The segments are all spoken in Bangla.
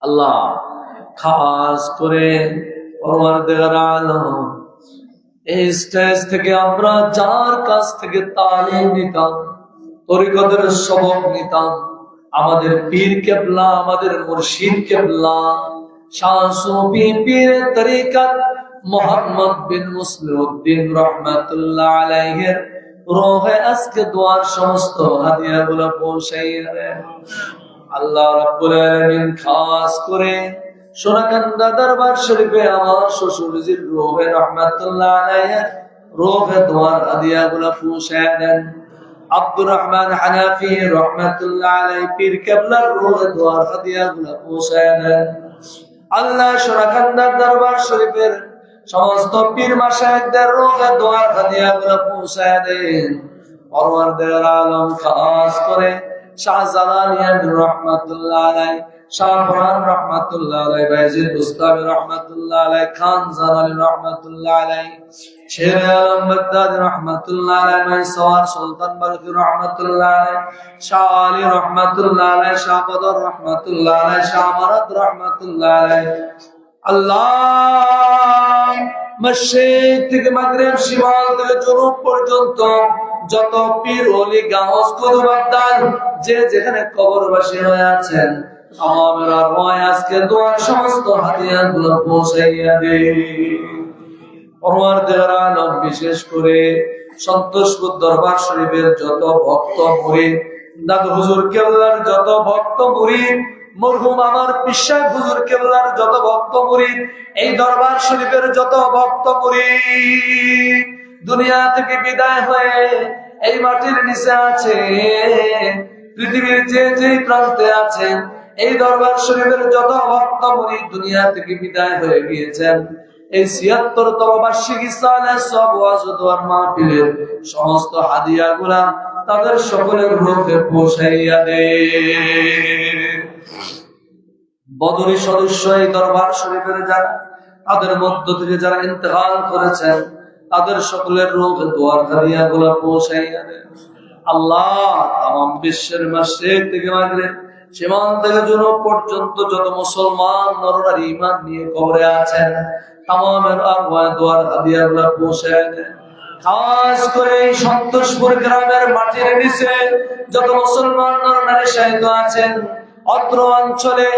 আল্লাহ খাস করে পরওয়ারদিগার আলম এই স্টেজ থেকে আমরা যার কাছ থেকে তালিম নিতাম, তরিকতের সবক নিতাম, আমাদের পীর কেবলা, আমাদের মুর্শিদ কেবলা শাহ সুফি পীর তরিকত মোহাম্মদ বিন মুসলিউদ্দিন রহমাতুল্লাহ আলাইহির রূহে আজকে দোয়ার সমস্ত হাদিয়াগুলো পৌঁছাইয়া দেন। আল্লাহ রাব্বুল আলামিন খাস করে সোনাকান্দা দরবার শরীফে আমার শ্বশুরজির রূহে রহমাতুল্লাহ আলাইহির রূহে দোয়ার হাদিয়াগুলো পৌঁছাইয়া দেন। আব্দুর রহমান হানাফি রহমাতুল্লাহ আলাইহি পীর কেবলার রূহে দোয়ার হাদিয়াগুলো পৌঁছাইয়া দেন। আল্লাহ সোনাকান্দা দরবার শরীফের সমস্ত পীর মাশায়েখদের রূহে দোয়ার হাদিয়াগুলো পৌঁছাইয়া দেন। পরওয়ারদিগার আলম খাস করে শাহজালালিয়ান রহমাতুল্লাহ আলাইহি, শাহ বুরহান রহমাতুল্লাহ আলাইহি, বাইজিদ বুস্তামি রহমাতুল্লাহ আলাইহি, খান জালালি রহমাতুল্লাহ আলাইহি, শের আলম বাগদাদি রহমাতুল্লাহ আলাইহি, মাইসওয়ার সুলতান বারকি রহমাতুল্লাহ আলাইহি, শাহ আলী রহমাতুল্লাহ আলাইহি, শাহ বদর রহমাতুল্লাহ আলাইহি, শাহ মারাদ রহমাতুল্লাহ আলাইহি। আল্লাহ মশরিক থেকে মাগরিব, শিমাল থেকে জুনুব পর্যন্ত যত পীর ওলি গাউস কুতুব আবদাল যে যেখানে কবরবাসী হয়ে আছেন আমাদের আরওয়াহ আজকে দোয়ার সমস্ত হাদিয়াগুলো পৌঁছাইয়া দে। পরওয়ারদিগার আলম বিশেষ করে সন্তোষপুর দরবার শরীফের যত ভক্ত মুরিদ, দাদু হুজুর কেবলার যত ভক্ত মুরিদ, মরহুম আমার পিশাহ হুজুর কেবলার যত ভক্ত মুরিদ, এই দরবার শরীফের যত ভক্ত মুরিদ দুনিয়া থেকে বিদায় হয়ে এই মাটির নিচে আছে, পৃথিবীর যে যে প্রান্তে আছেন, এই দরবার শরীফের যত ভক্ত মুরিদ দুনিয়া থেকে বিদায় হয়ে গিয়েছেন, এই ৭৬তম বার্ষিক ইসালে সব ওয়াজ ও দোয়ার মাহফিলের সমস্ত হাদিয়াগুলা তাদের সকলের রূহে পৌঁছাইয়া দে। বদরি সদস্য এই দরবার শরীফের যারা, তাদের মধ্য থেকে যারা ইন্তেকাল করেছেন তাদের সকলের রূহে দোয়ার হাদিয়াগুলা পৌঁছাইয়া দে। আল্লাহ তামাম বিশ্বের মাশরিক থেকে মাগরিব, সীমান্ত থেকে জুনুব পর্যন্ত যত মুসলমান নরনারী ঈমান নিয়ে কবরে আছেন তামামের আরওয়াহ দোয়ার হাদিয়াগুলা পৌঁছাইয়া দেন। খাস করে এই সন্তোষপুর গ্রামের মাটির নিচে যত মুসলমান নরনারী শাহিদ আছেন, অত্র অঞ্চলে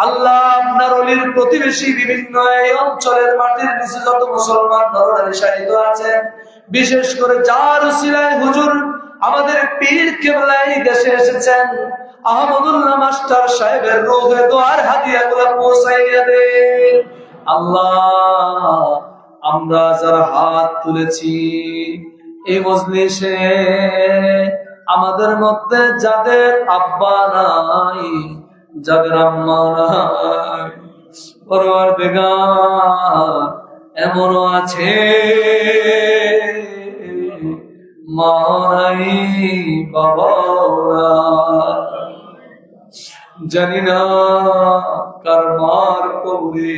আল্লাহ আপনার ওলির প্রতিবেশী বিভিন্ন এই অঞ্চলের মাটির নিচে যত মুসলমান নরনারী শাহিদ আছেন, বিশেষ করে যার উসিলায় হুজুর আমাদের পীর কেবলা এই দেশে এসেছেন আহমদুল্লাহ মাস্টার সাহেবের রূহে দোয়ার হাদিয়াগুলো পৌঁছাইয়া দেন। আল্লাহ আমরা যারা হাত তুলেছি এই মজলিসে, আমাদের মধ্যে যাদের আব্বা নাই, যাদের আম্মা নাই, পরওয়ারদিগার এমনও আছে মা নাই বাবা নাই, জানি না কার মার কবরে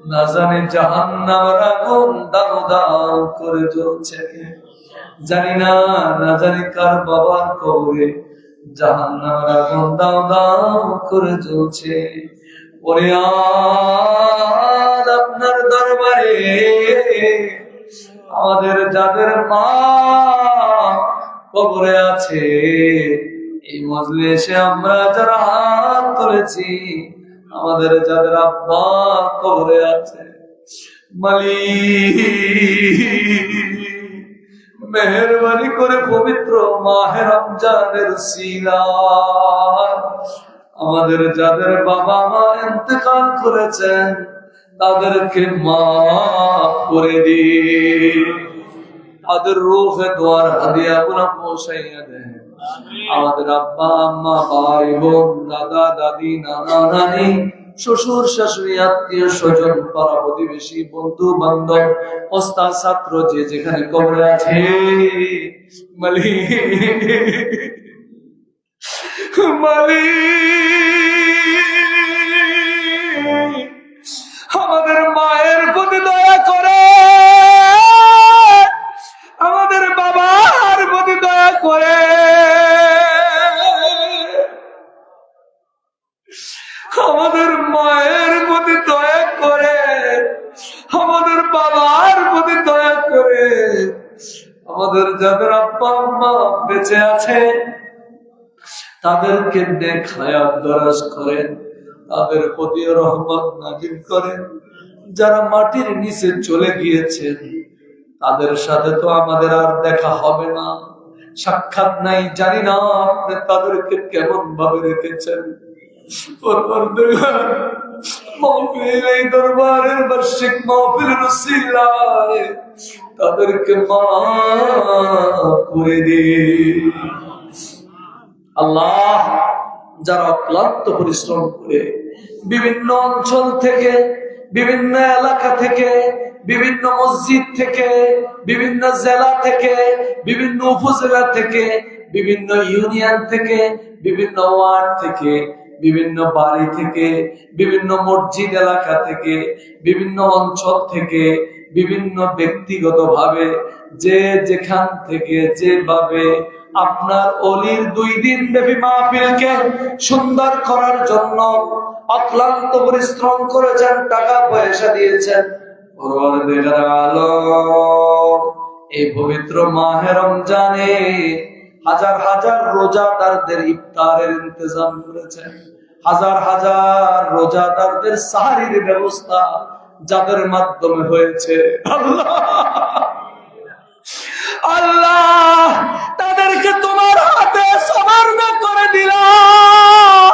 না জানি জাহান্নামের আগুন দাউ দাউ করে জ্বলছে, জানি না না জানি কার বাবার কবরে জাহান্নামের আগুন দাউ দাউ করে জ্বলছে। ওরে আজ আপনার দরবারে আমাদের যাদের মা কবরে আছে, এই মজলিসে আমরা যারা হাত তুলেছি, আমাদের যাদের আব্বা কবরে আছে, মালিক মেহেরবানি করে পবিত্র মাহে রমজানের উসিলায় আমাদের যাদের বাবা মা ইন্তেকাল করেছেন তাদেরকে মাফ করে দিন, তাদের রূহে দোয়ার হাদিয়াগুলো পৌঁছাইয়া দেন। আমাদের আব্বা আম্মা, ভাই বোন, দাদা দাদি, নানা নানি, শ্বশুর শাশুড়ি, আত্মীয় স্বজন, পাড়া প্রতিবেশী, বন্ধু বান্ধব, ওস্তাদ ছাত্র যে যেখানে কবরে আছে, মালিক আমাদের মায়ের প্রতি দয়া করে, আমাদের বাবার প্রতি দয়া করে, আমাদের মায়ের প্রতি দয়া করে, আমাদের বাবার প্রতি দয়া করে, আমাদের যাদের আব্বা আম্মা বেঁচে আছে তাদেরকে নেক হায়াত দরাজ করেন, তাদের প্রতি রহমত নাযিল করেন। যারা মাটির নিচে চলে গিয়েছেন তাদের সাথে তো আমাদের আর দেখা হবে না, সাক্ষাৎ নাই, জানি না আপনি তাদেরকে কেমন ভাবে রেখেছেন। এই দরবারের বার্ষিক মাহফিলের উসিলায় তাদেরকে মাফ করে দিন আল্লাহ। যারা অক্লান্ত পরিশ্রম করে বিভিন্ন অঞ্চল থেকে, বিভিন্ন এলাকা থেকে, বিভিন্ন মসজিদ থেকে, বিভিন্ন জেলা থেকে, বিভিন্ন উপজেলা থেকে, বিভিন্ন ইউনিয়ন থেকে, বিভিন্ন ওয়ার্ড থেকে, বিভিন্ন বাড়ি থেকে, বিভিন্ন মসজিদ এলাকা থেকে, বিভিন্ন অঞ্চল থেকে, বিভিন্ন ব্যক্তিগতভাবে যে যেখান থেকে যেভাবে আপনার অলির 2 দিন ব্যাপী মাহফিলকে সুন্দর করার জন্য অক্লান্ত পরিশ্রম করেছেন, টাকা পয়সা দিয়েছেন, পরওয়ারদিগার আলম এই পবিত্র মাহে রমজানে হাজার হাজার রোজাদারদের ইফতারের ইন্তজাম করেছেন, হাজার হাজার রোজাদারদের সাহারির ব্যবস্থা যাদের মাধ্যমে হয়েছে আল্লাহ, আল্লাহ তাদেরকে তোমার হাতে সমার্পণ করে দিলাম।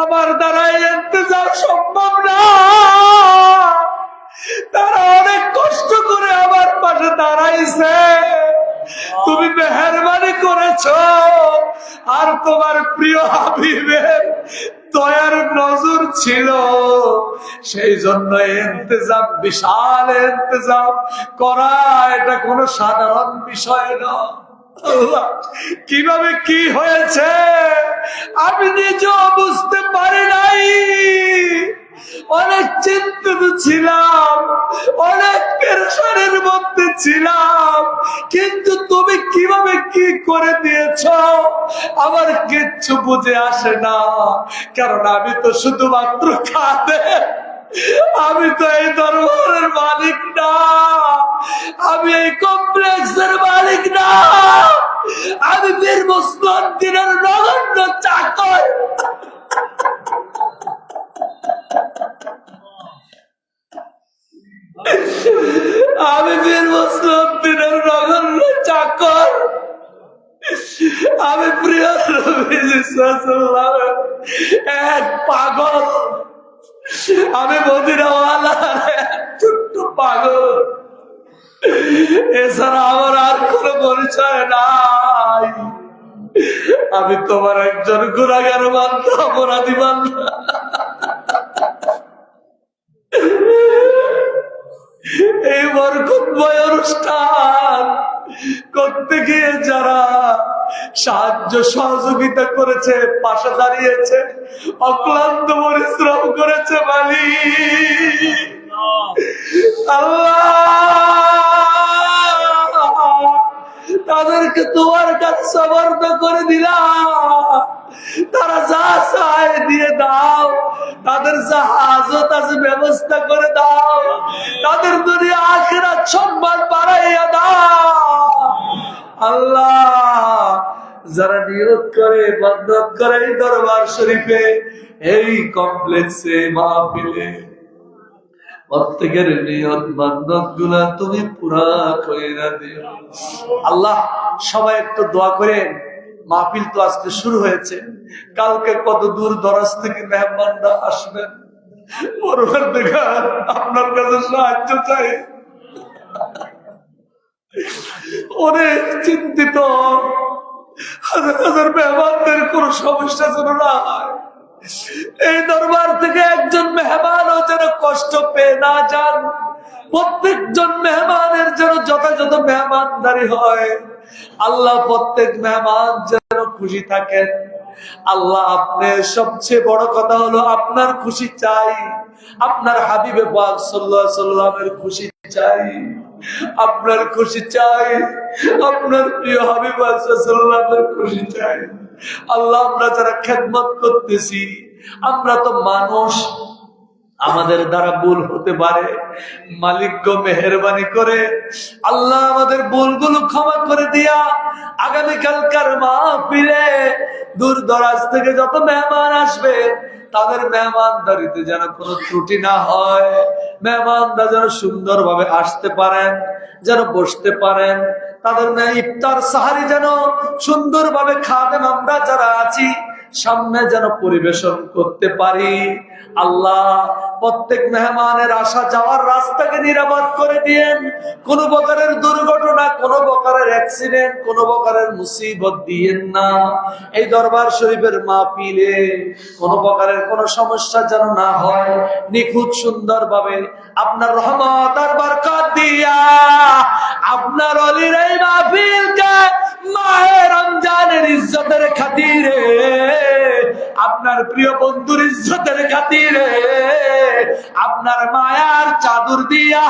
আমার দ্বারা ইন্তজাম সম্ভব না, তারা অনেক কষ্ট করে আমার পাশে দাঁড়াইছে, তুমি মেহেরবানি করেছো আর তোমার প্রিয় হাবিবের দয়ার নজর ছিল, সেই জন্য ইন্তজাম, বিশাল ইন্তজাম করা এটা কোনো সাধারণ বিষয় নয়। কিভাবে কি হয়েছে আমি নিজেও বুঝতে পারি নাই, অনেক চিন্তিত ছিলাম, অনেক পেরেশানির মধ্যে ছিলাম, কিন্তু তুমি কিভাবে কি করে দিয়েছ আমার কিচ্ছু বুঝে আসে না, কারণ আমি তো শুধুমাত্র খাদে, আমি তো এই দরবারের মালিক না, আমি এই কমপ্লেক্সের মালিক না, আমি বীর মুসলিমের নগণ্য চাকর। আমি বীর মুসলিমের নগণ্য চাকর, আমি প্রিয় নবীজি সাল্লাল্লাহু আলাইহি এক পাগল, আমি মদিনাওয়ালার ছোট্ট পাগল, এছাড়া আমার আর কোনো পরিচয় নাই। আমি তোমার একজন গুনাহগার বান্দা, অপরাধী বান্দা। এই বরকতময় অনুষ্ঠান করতে গিয়ে যারা সাহায্য সহযোগিতা করেছে, পাশে দাঁড়িয়েছে, অক্লান্ত পরিশ্রম করেছে মালিক আল্লাহ, তাদেরকে তোমার কাছে সমর্থ করে দিলাম। তারা যা চায় দিয়ে দাও, তাদের যা হাজত আছে ব্যবস্থা করে দাও, তাদের দুনিয়া আখিরাত সম্মান বাড়াইয়া দাও আল্লাহ। যারা নিয়োগ করে, বন্ধক করে এই দরবার শরীফে, এই কমপ্লেক্সে, মাহফিলে, প্রত্যেকের নিয়ত বান্ধব গুলা তুমি পুরা কইরা দিও আল্লাহ। সবাই একটু দোয়া করেন, মাহফিল তো আজকে শুরু হয়েছে, কালকে কত দূর দরাজ থেকে মেহমানরা আসবেন, পরবর্তীকাল আপনার কাছে সাহায্য চাই, অনেক চিন্তিত, হাজার হাজার মেহমানদের কোন সমস্যা যেন না হয়, এই দরবার থেকে একজন মেহমানও যেন কষ্ট পেয়ে না যান, প্রত্যেকজন মেহমানের যেন যথাযথ মেহমানদারি হয় আল্লাহ, প্রত্যেক মেহমান যেন খুশি থাকেন আল্লাহ। আপনার সবচেয়ে বড় কথা হলো আপনার খুশি চাই, আপনার হাবিবে পাক সাল্লাল্লাহু আলাইহি ওয়াসাল্লামের খুশি চাই। আপনার খুশি চাই, আপনার প্রিয় হাবিব সাল্লাল্লাহু খুশি চাই। আল্লাহ, আমরা যারা খেদমত করতেছি, আমরা তো মানুষ, আমাদের দ্বারা ভুল হতে পারে। মালিক গো মেহেরবানি করে আল্লাহ আমাদের ভুলগুলো ক্ষমা করে দিয়া আগামীকালকার মাহফিলে দূর দরাজ থেকে যত মেহমান আসবে তাদের মেহমানদারিতে যেন কোনো ত্রুটি না হয়। মেহমানরা যেন সুন্দরভাবে আসতে পারেন, যেন বসতে পারেন, তাদের ইফতার সাহারি যেন সুন্দরভাবে খাদেম আমরা যারা আছি সামনে যেন পরিবেশন করতে পারি। আল্লাহ, প্রত্যেক মেহমানের আসা যাওয়ার রাস্তাকে নিরাপদ করে দিয়েন। কোন প্রকারের দুর্ঘটনা, কোন প্রকারের অ্যাক্সিডেন্ট, কোন প্রকারের মুসিবত দিয়েন না। এই দরবার শরীফের মাহফিলে কোন প্রকারের কোন সমস্যা যেন না হয়। নিখুঁত সুন্দরভাবে আপনার রহমত আর বরকত দিয়া আপনার ওলির এই মাহফিলকে মাহে রমজানের ইজ্জতের খাতিরে, আপনার প্রিয় বন্ধুর ইজ্জতের খাতিরে, আপনার মায়ার চাদর দিয়া,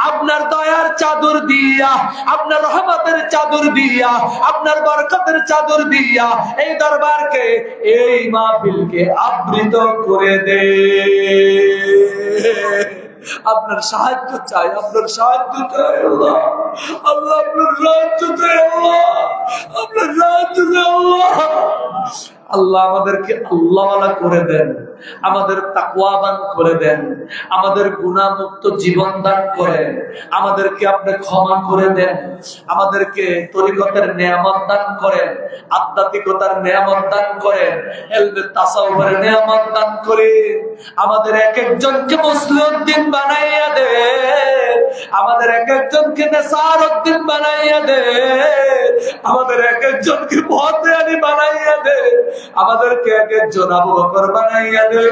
আপনার দয়ার চাদর দিয়া, আপনার রহমতের চাদর দিয়া, আপনার বরকতের চাদর দিয়া এই দরবারকে, এই মাহফিলকে আবৃত করে দে। আপনার সাহায্য চাই, আপনার সাহায্য চাই আল্লাহ। আল্লাহ, আপনার সাহায্য চাই আল্লাহ, আপনার সাহায্য চাই আল্লাহ। আল্লাহ, আমাদেরকে আল্লাহওয়ালা করে দেন, আমাদের তাকওয়াবান করে দেন, আমাদের গুনাহমুক্ত জীবন দান করেন, আমাদেরকে আপনি ক্ষমা করে দেন, আমাদেরকে তরিকতের নিয়ামত দান করেন, আধ্যাত্মিকতার নিয়ামত দান করেন, ইলমে তাসাউফের নিয়ামত দান করেন। আমাদের এক একজনকে মুসলিউদ্দিন বানাইয়া দেন, আমাদের এক একজনকে নেসারউদ্দিন বানাইয়া দেন, আমাদের এক একজনকে বদয়ানি বানাইয়া দেন, আমাদেরকে এক একজন আবু বকর বানাইয়া দে।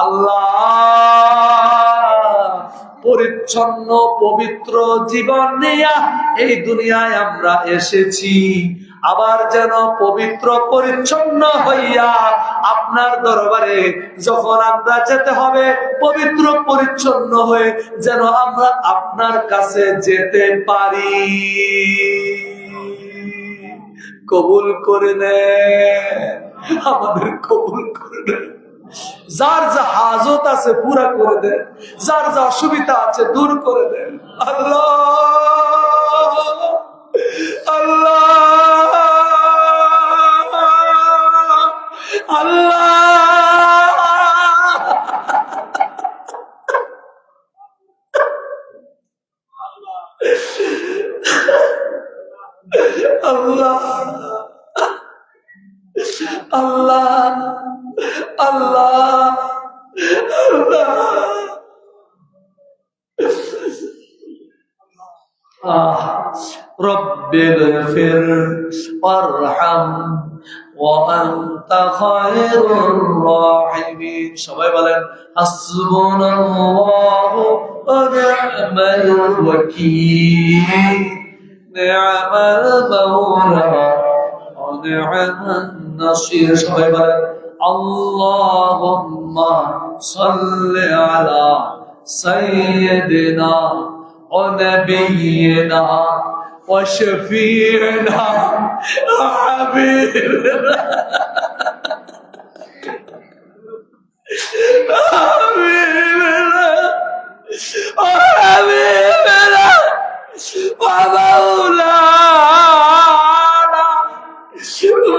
আল্লাহ, পরিচ্ছন্ন পবিত্র জীবন নিয়ে এই দুনিয়ায় আমরা এসেছি, আবার যেন পবিত্র পরিচ্ছন্ন হইয়া আপনার দরবারে যখন আমরা যেতে হবে পবিত্র পরিচ্ছন্ন হয়ে যেন আমরা আপনার কাছে যেতে পারি। কবুল করে নেন, আমাদের কবুল করে নেন। যার যা হাজত আছে পুরা করে দেন, যার যা অসুবিধা আছে দূর করে দেন। আল্লাহ, আল্লাহ, আল্লাহ, আল্লাহ, আল্লাহ, আল্লাহ, রব্বিল ফির ওয়ারহাম ওয়া আনতা খায়রুর রাহিমিন। সবাই বলেন হাসবুনাল্লাহু ওয়া নি'মাল ওয়াকিল, নি'মাল মাওলা ওয়া নি'মান নাসির। সবাই বলেন আল্লাহুম্মা সাল্লি আলা সাইয়্যিদিনা ওয়া নাবিয়িনা ওয়া শাফিঈনা ওয়া হাবিবিনা ওয়া মাওলানা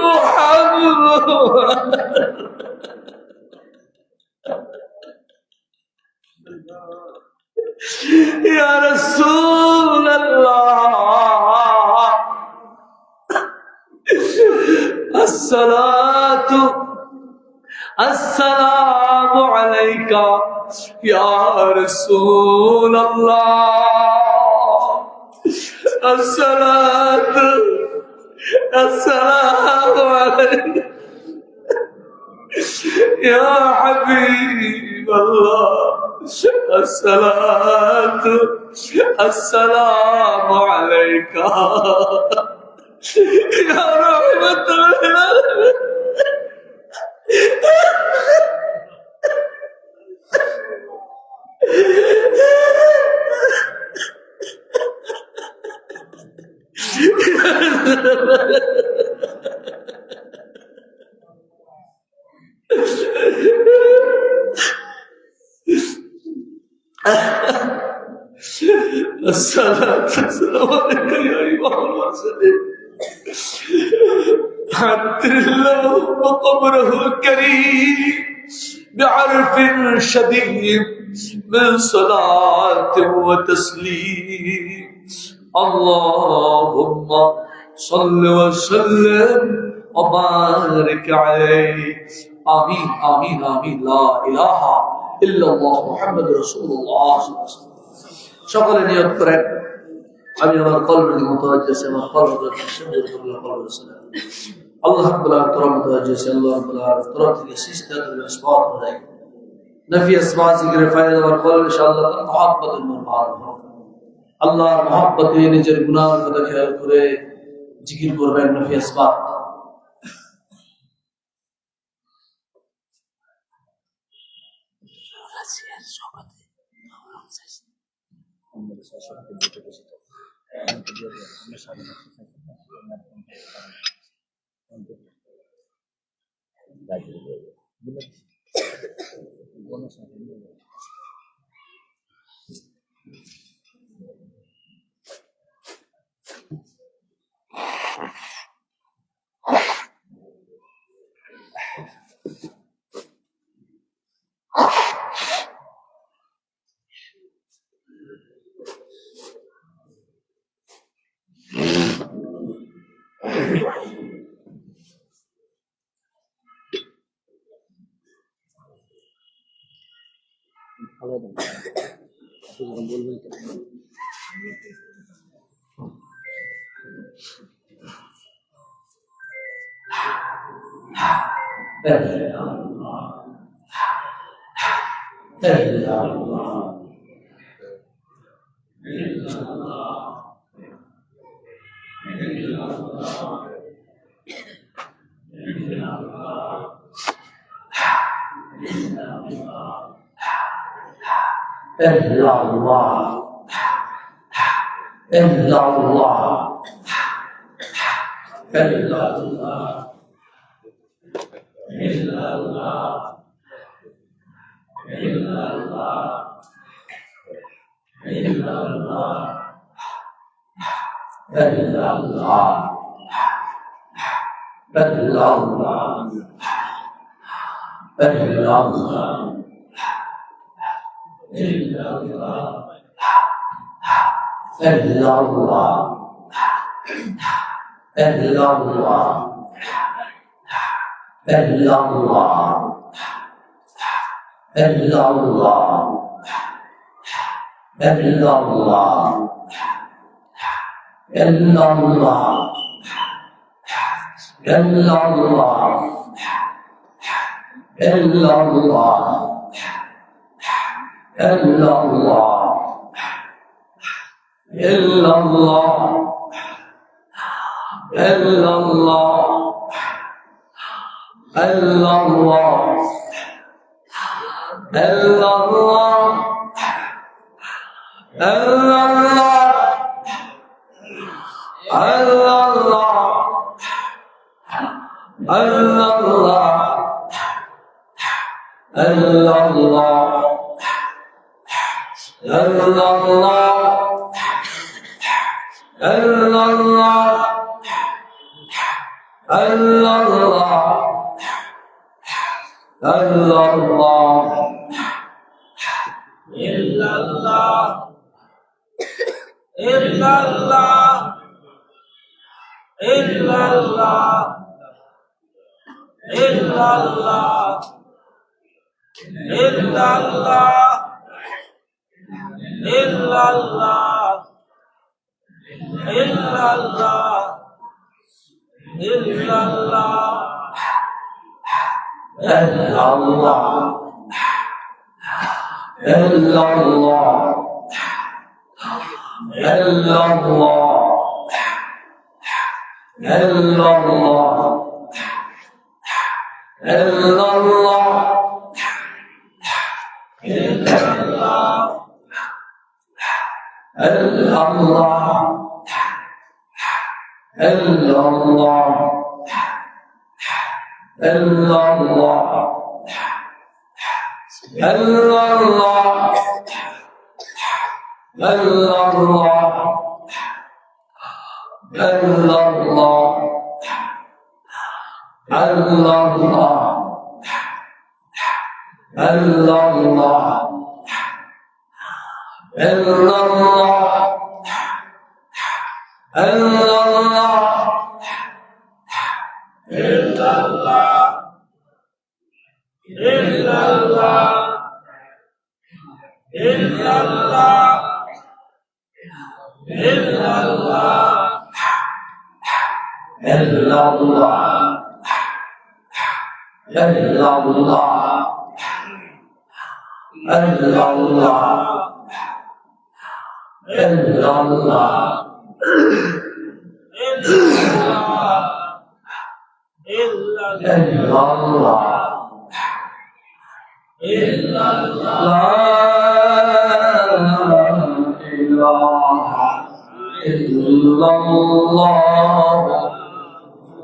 মুহাম্মদ। يا رسول الله السلام عليك يا رسول الله، السلام عليك يا حبيب الله، السلام عليك يا رحمة للعالمين. الصلاة والسلام عليك يا إمام المرسلين عطر اللهم قبره الكريم بعرف شديد من صلاة وتسليم اللهم صل وسلم وبارك عليه آمين آمين آمين لا إله إلا الله محمد رسول الله صلى الله عليه وسلم সকলে নিয়ত করেন আমি আমার কলবের মুতাওয়াজ্জিহ সে আমার কলবের সুন্দর করে কলবের সালাম আল্লাহ রাব্বুল আলামিন তরফ মুতাওয়াজ্জিহ সে আল্লাহ রাব্বুল আলামিন তরফ থেকে সিস্তাত রেসপন্স हो जाएगी नफी अस्मा जिक्र फायदा और कल्ब इंशाअल्लाह मोहब्बत मुबारक हो আল্লাহর मोहब्बत নিজের গুনাহের কথা খেয়াল করে জিকির করবেন নফি আসবা Allah, Allah,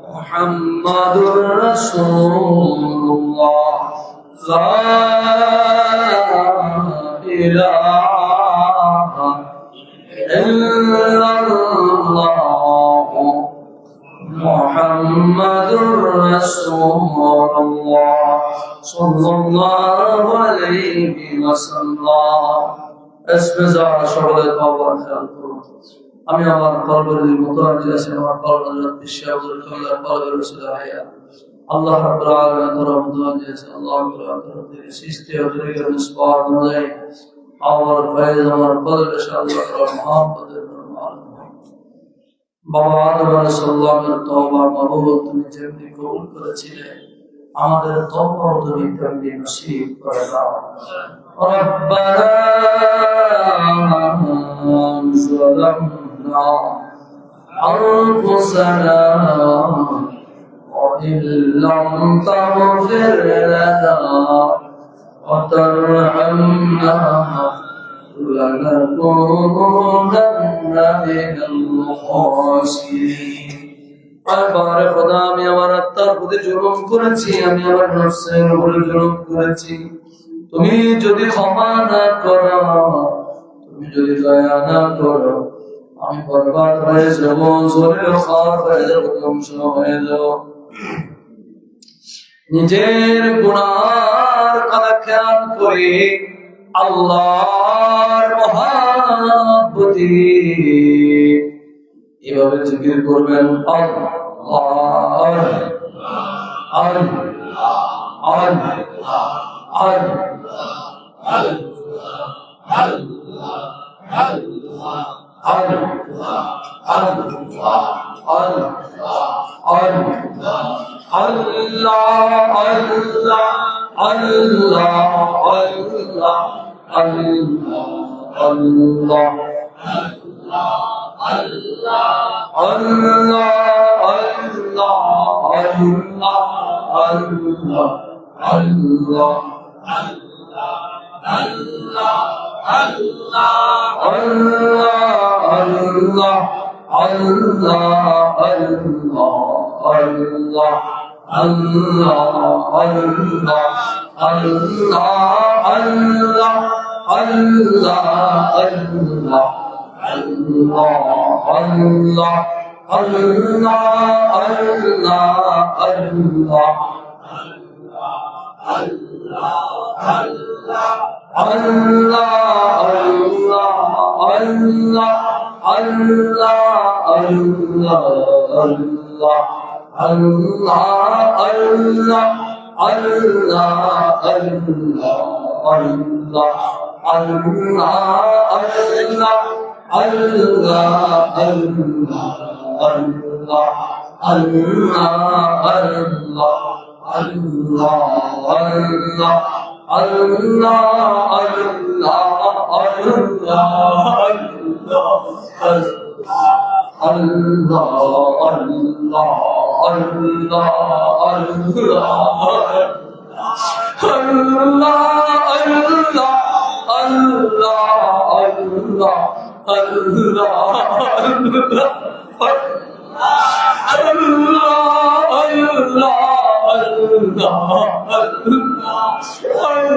Muhammadur Rasulullah, la ilaha illallah, Muhammadur Rasulullah, sallallahu alayhi wa sallam. আমি আমার কলবের মুতাওয়াজ্জিহ আছি, আমার কলবের বিশ্বাস করার কলবের রসুলাইয়া আল্লাহ রাব্বুল আলামিন তার মুতাওয়াজ্জিহ আছে। আল্লাহ রাব্বুল আলামিন সৃষ্টি ও তরিকার নিসবত অনুযায়ী আমার ফয়েজ আমার কলবে ইনশাআল্লাহ তার মুহাব্বতের বাবা আদম আলাইহিস সালামের তওবা মাবুল তুমি যেমনি কবুল করেছিলে, আমাদের তওবা তুমি তেমনি নসিব করে দাও। রব্বানা ظلمنا أنفسنا وإن لم تغفر لنا وترحمنا لنكونن من الخاسرين। বারে খোদা, আমি আমার আত্মার প্রতি জুলুম করেছি, আমি আমার নফসের উপরে জুলুম করেছি। তুমি যদি ক্ষমা না করো, তুমি যদি দয়া না করো, আমি বরবাদ হয়ে যাব, শরীর খারাপ হয়ে যাব, ধ্বংস হয়ে যাব। নিজের গুনার কথা খেয়াল করে আল্লাহর মহাব্বতে এভাবে জিকির করবেন, আল্লাহ আল্লাহ আল্লাহ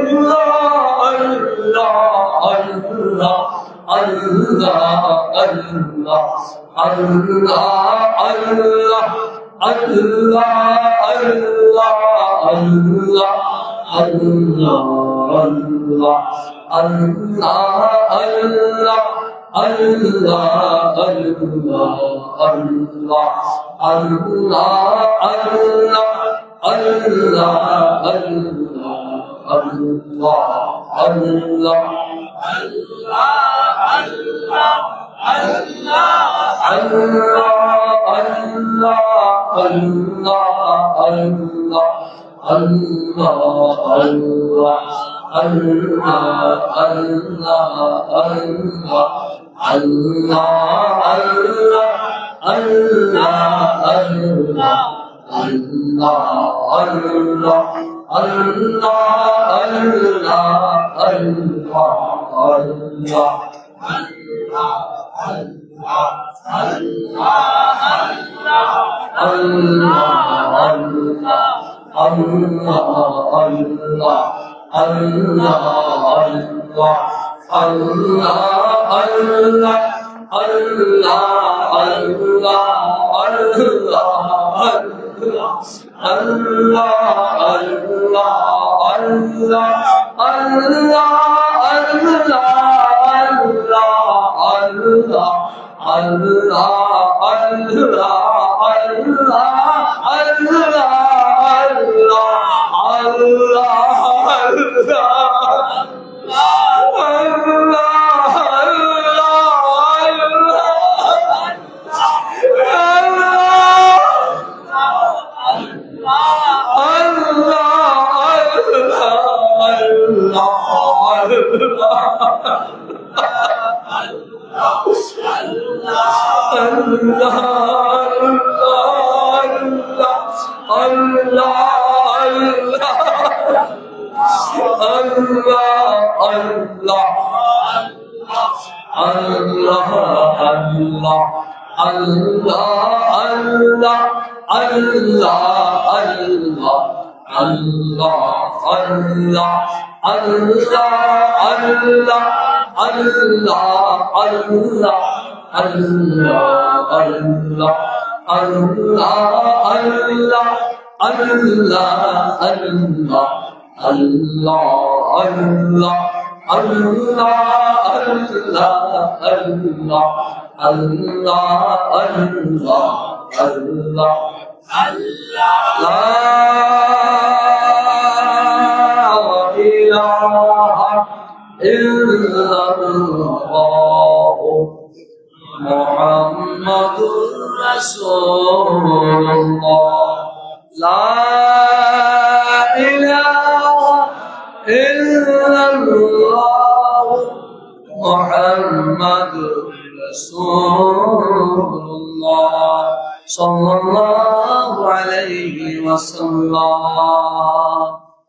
Allah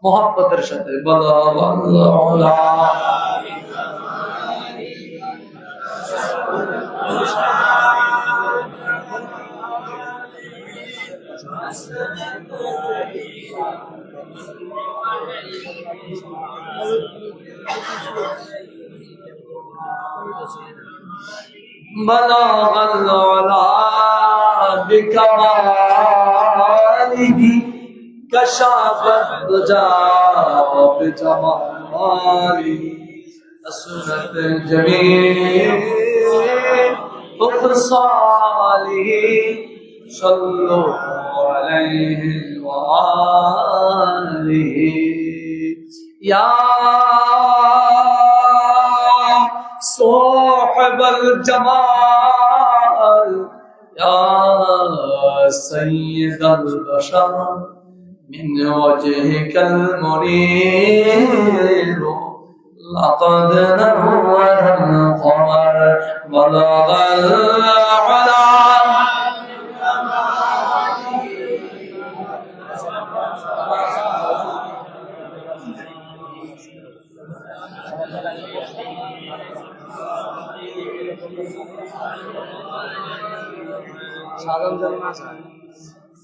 मोहब्बतेर साथे बला बला بلغ العلا بكماله كشف الدجى بجماله أسرت الجميل وخصاله صلوا عليه وآله يا صاحب الجمال يا سيد البشر من وجهك المنير لقد نور القمر بلغ العلا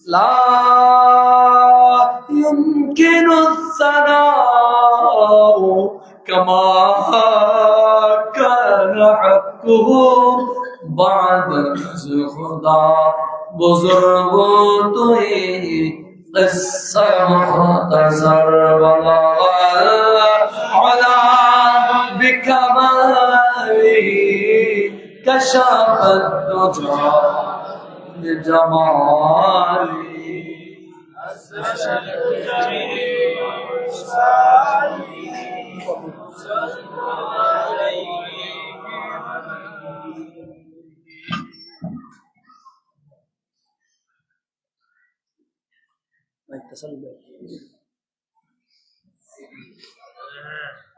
لا يمكن الثناء كما كان حقه بعد خدا بزرگ توئی قصہ مختصر بلغ علا بکمالی کشف الدجى بجمالی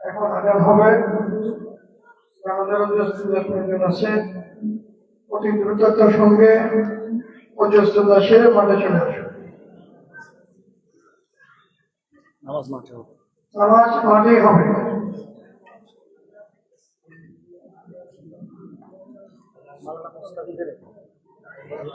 এখন আগাম হবে আমাদের আছে অতি দ্রুততার সঙ্গে অজস্র দাসে মাঠে চলে আসে নামাজ মাঠেই হবে।